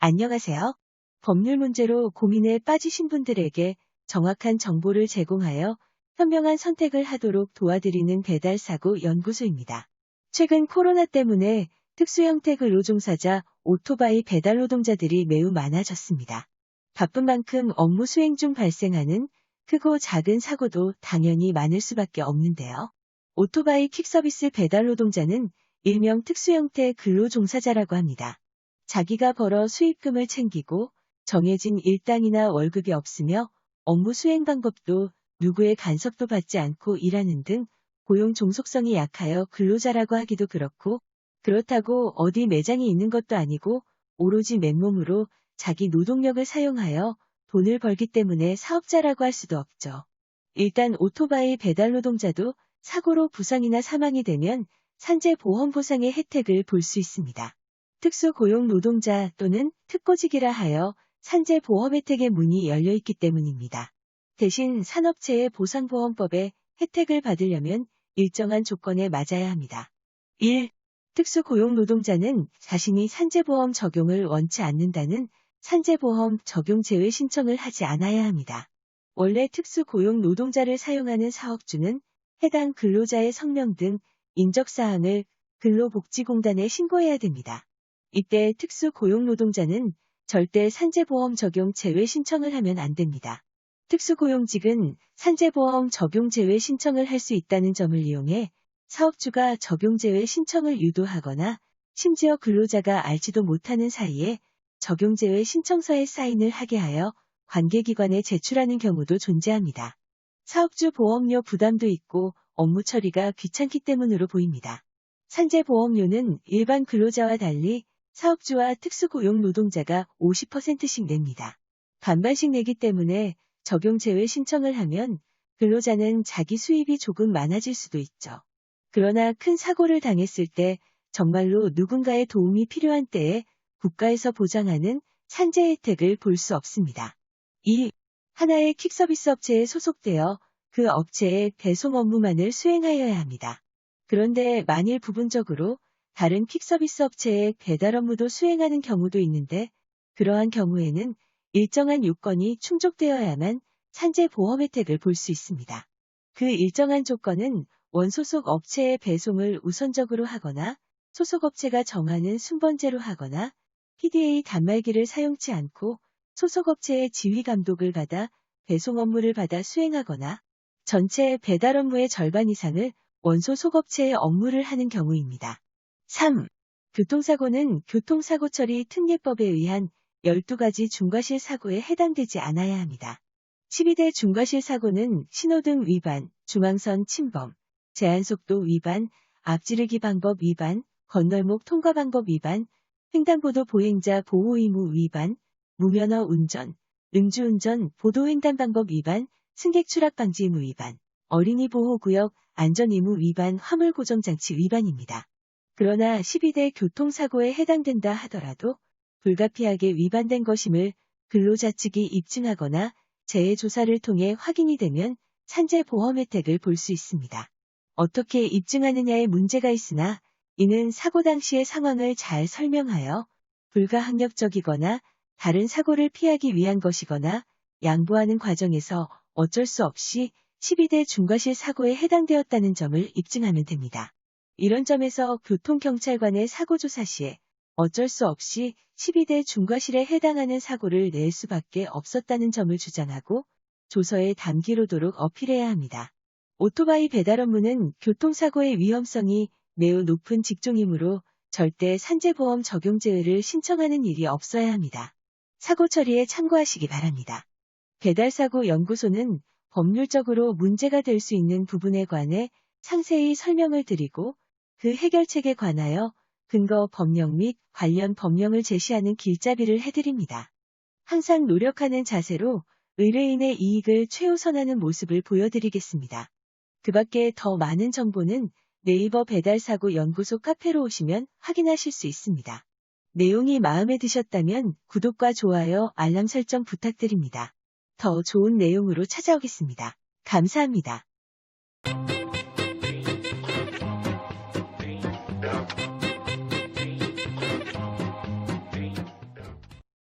안녕하세요. 법률 문제로 고민에 빠지신 분들에게 정확한 정보를 제공하여 현명한 선택을 하도록 도와드리는 배달사고 연구소입니다. 최근 코로나 때문에 특수 형태 근로종사자, 오토바이 배달 노동자들이 매우 많아졌습니다. 바쁜 만큼 업무 수행 중 발생하는 크고 작은 사고도 당연히 많을 수밖에 없는데요. 오토바이 퀵서비스 배달 노동자는 일명 특수 형태 근로종사자라고 합니다. 자기가 벌어 수입금을 챙기고 정해진 일당이나 월급이 없으며 업무 수행 방법도 누구의 간섭도 받지 않고 일하는 등 고용 종속성이 약하여 근로자라고 하기도 그렇고, 그렇다고 어디 매장이 있는 것도 아니고 오로지 맨몸으로 자기 노동력을 사용하여 돈을 벌기 때문에 사업자라고 할 수도 없죠. 일단 오토바이 배달 노동자도 사고로 부상이나 사망이 되면 산재보험 보상의 혜택을 볼 수 있습니다. 특수고용 노동자 또는 특고직이라 하여 산재보험 혜택의 문이 열려있기 때문입니다. 대신 산업재해 보상보험법의 혜택을 받으려면 일정한 조건에 맞아야 합니다. 1. 특수고용 노동자는 자신이 산재보험 적용을 원치 않는다는 산재보험 적용 제외 신청을 하지 않아야 합니다. 원래 특수고용 노동자를 사용하는 사업주는 해당 근로자의 성명 등 인적사항을 근로복지공단에 신고해야 됩니다. 이때 특수고용노동자는 절대 산재보험 적용 제외 신청을 하면 안 됩니다. 특수고용직은 산재보험 적용 제외 신청을 할 수 있다는 점을 이용해 사업주가 적용 제외 신청을 유도하거나 심지어 근로자가 알지도 못하는 사이에 적용 제외 신청서에 사인을 하게 하여 관계기관에 제출하는 경우도 존재합니다. 사업주 보험료 부담도 있고 업무 처리가 귀찮기 때문으로 보입니다. 산재보험료는 일반 근로자와 달리 사업주와 특수고용 노동자가 50%씩 냅니다. 반반씩 내기 때문에 적용 제외 신청을 하면 근로자는 자기 수입이 조금 많아질 수도 있죠. 그러나 큰 사고를 당했을 때 정말로 누군가의 도움이 필요한 때에 국가에서 보장하는 산재 혜택을 볼 수 없습니다. 2. 하나의 퀵서비스 업체에 소속되어 그 업체의 배송 업무만을 수행하여야 합니다. 그런데 만일 부분적으로 다른 퀵서비스 업체의 배달 업무도 수행하는 경우도 있는데, 그러한 경우에는 일정한 요건이 충족되어야만 산재보험 혜택을 볼 수 있습니다. 그 일정한 조건은 원소속 업체의 배송을 우선적으로 하거나 소속 업체가 정하는 순번제로 하거나 PDA 단말기를 사용치 않고 소속 업체의 지휘 감독을 받아 배송 업무를 받아 수행하거나 전체 배달 업무의 절반 이상을 원소속 업체의 업무를 하는 경우입니다. 3. 교통사고는 교통사고 처리 특례법에 의한 12가지 중과실 사고에 해당되지 않아야 합니다. 12대 중과실 사고는 신호등 위반, 중앙선 침범, 제한속도 위반, 앞지르기 방법 위반, 건널목 통과 방법 위반, 횡단보도 보행자 보호 의무 위반, 무면허 운전, 음주운전 보도횡단 방법 위반, 승객 추락 방지 의무 위반, 어린이 보호구역 안전 의무 위반, 화물 고정장치 위반입니다. 그러나 12대 교통사고에 해당된다 하더라도 불가피하게 위반된 것임을 근로자 측이 입증하거나 재해조사를 통해 확인이 되면 산재보험 혜택을 볼 수 있습니다. 어떻게 입증하느냐에 문제가 있으나 이는 사고 당시의 상황을 잘 설명하여 불가항력적이거나 다른 사고를 피하기 위한 것이거나 양보하는 과정에서 어쩔 수 없이 12대 중과실 사고에 해당되었다는 점을 입증하면 됩니다. 이런 점에서 교통경찰관의 사고조사 시에 어쩔 수 없이 12대 중과실에 해당하는 사고를 낼 수밖에 없었다는 점을 주장하고 조서에 담기로도록 어필해야 합니다. 오토바이 배달 업무는 교통사고의 위험성이 매우 높은 직종이므로 절대 산재보험 적용 제외를 신청하는 일이 없어야 합니다. 사고 처리에 참고하시기 바랍니다. 배달사고 연구소는 법률적으로 문제가 될 수 있는 부분에 관해 상세히 설명을 드리고 그 해결책에 관하여 근거 법령 및 관련 법령을 제시하는 길잡이를 해드립니다. 항상 노력하는 자세로 의뢰인의 이익을 최우선하는 모습을 보여드리겠습니다. 그 밖에 더 많은 정보는 네이버 배달사고 연구소 카페로 오시면 확인하실 수 있습니다. 내용이 마음에 드셨다면 구독과 좋아요, 알람 설정 부탁드립니다. 더 좋은 내용으로 찾아오겠습니다. 감사합니다.